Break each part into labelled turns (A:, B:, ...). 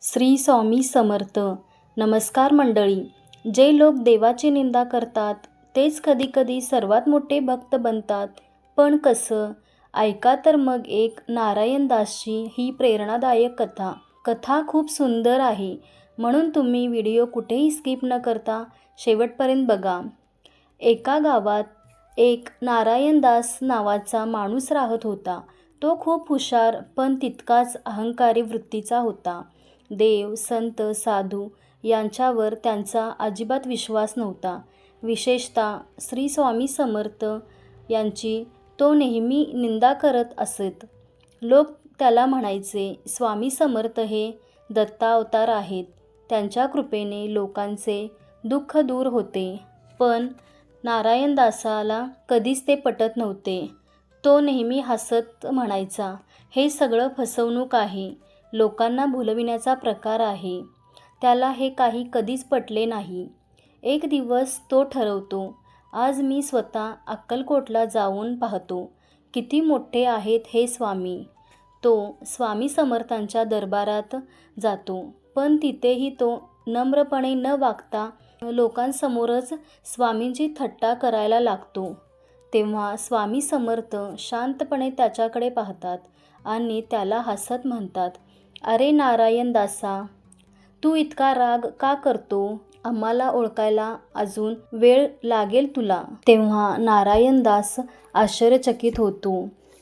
A: श्री स्वामी समर्थ. नमस्कार मंडळी. जे लोक देवाची निंदा करतात तेच कधीकधी सर्वात मोठे भक्त बनतात. पण कसं? ऐका तर मग एक नारायणदासची ही प्रेरणादायक कथा खूप सुंदर आहे, म्हणून तुम्ही व्हिडिओ कुठेही स्किप न करता शेवटपर्यंत बघा. एका गावात एक नारायणदास नावाचा माणूस राहत होता. तो खूप हुशार पण तितकाच अहंकारी वृत्तीचा होता. देव, संत, साधू यांच्यावर त्यांचा अजिबात विश्वास नव्हता. विशेषतः श्री स्वामी समर्थ यांची तो नेहमी निंदा करत असत. लोक त्याला म्हणायचे, स्वामी समर्थ हे दत्तावतार आहेत, त्यांच्या कृपेने लोकांचे दुःख दूर होते. पण नारायणदासाला कधीच ते पटत नव्हते. तो नेहमी हसत म्हणायचा, हे सगळं फसवणूक आहे, लोकांना भुलविण्याचा प्रकार आहे. त्याला हे काही कधीच पटले नाही. एक दिवस तो ठरवतो, आज मी स्वतः अक्कलकोटला जाऊन पाहतो, किती मोठे आहेत हे स्वामी. तो स्वामी समर्थांच्या दरबारात जातो, पण तिथेही तो नम्रपणे न वागता लोकांसमोरच स्वामींची थट्टा करायला लागतो. तेव्हा स्वामी समर्थ शांतपणे त्याच्याकडे पाहतात आणि त्याला हसत म्हणतात, अरे नारायणदासा, तू इतका राग का करतो? आम्हाला ओळखायला अजून वेळ लागेल तुला. तेव्हा नारायणदास आश्चर्यचकित होतो.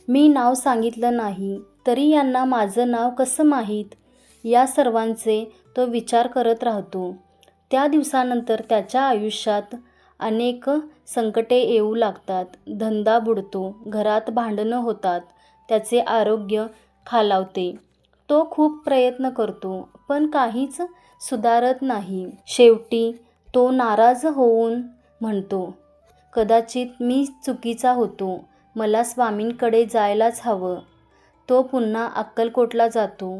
A: मी नाव सांगितलं नाही तरी यांना माझं नाव कसं माहीत? या सर्वांचे तो विचार करत राहतो. त्या दिवसानंतर त्याच्या आयुष्यात अनेक संकटे येऊ लागतात. धंदा बुडतो, घरात भांडणं होतात, त्याचे आरोग्य खालावते. तो खूप प्रयत्न करतो पण काहीच सुधारत नाही. शेवटी तो नाराज होऊन म्हणतो, कदाचित मी चुकीचा होतो, मला स्वामींकडे जायलाच हवं. तो पुन्हा अक्कलकोटला जातो.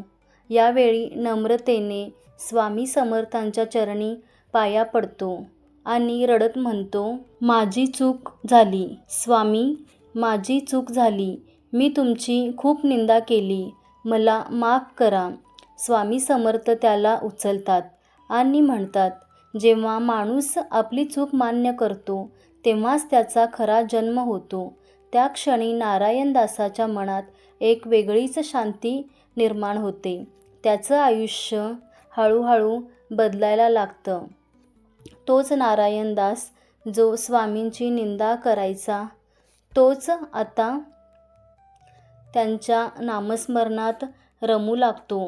A: यावेळी नम्रतेने स्वामी समर्थांच्या चरणी पाया पडतो आणि रडत म्हणतो, माझी चूक झाली स्वामी, माझी चूक झाली. मी तुमची खूप निंदा केली, मला माफ करा. स्वामी समर्थ त्याला उचलतात आणि म्हणतात, जेव्हा माणूस आपली चूक मान्य करतो तेव्हाच त्याचा खरा जन्म होतो. त्या क्षणी नारायणदासाच्या मनात एक वेगळीच शांती निर्माण होते. त्याचं आयुष्य हळूहळू बदलायला लागतं. तोच नारायणदास जो स्वामींची निंदा करायचा, तोच आता त्यांच्या नामस्मरणात रमू लागतो.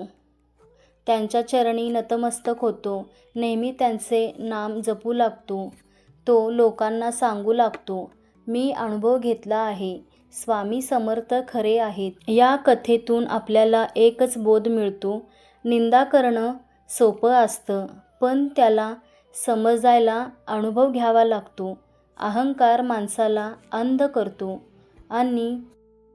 A: त्यांच्या चरणी नतमस्तक होतो. नेहमी त्यांचे नाम जपू लागतो. तो लोकांना सांगू लागतो, मी अनुभव घेतला आहे, स्वामी समर्थ खरे आहेत. या कथेतून आपल्याला एकच बोध मिळतो, निंदा करणं सोपं असतं पण त्याला समजायला अनुभव घ्यावा लागतो. अहंकार माणसाला अंध करतो आणि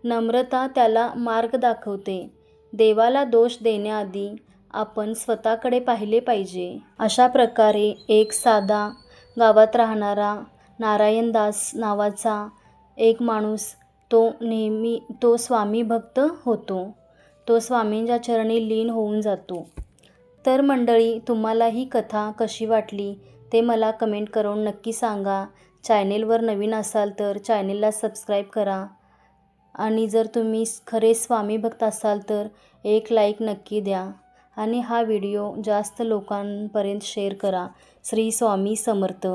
A: नम्रता त्याला मार्ग दाखवते. देवाला दोष देण्याआधी आपण स्वतःकडे पाहिले पाहिजे. अशा प्रकारे एक साधा गावात राहणारा नारायणदास नावाचा एक माणूस तो स्वामी भक्त होतो. तो स्वामींच्या चरणी लीन होऊन जातो. तर मंडळी, तुम्हाला ही कथा कशी वाटली ते मला कमेंट करून नक्की सांगा. चॅनेलवर नवीन असाल तर चॅनेलला सबस्क्राईब करा आणि जर तुम्ही खरे स्वामी भक्त असाल तर एक लाईक नक्की द्या आणि हा व्हिडिओ जास्त लोकांपर्यंत शेअर करा. श्री स्वामी समर्थ.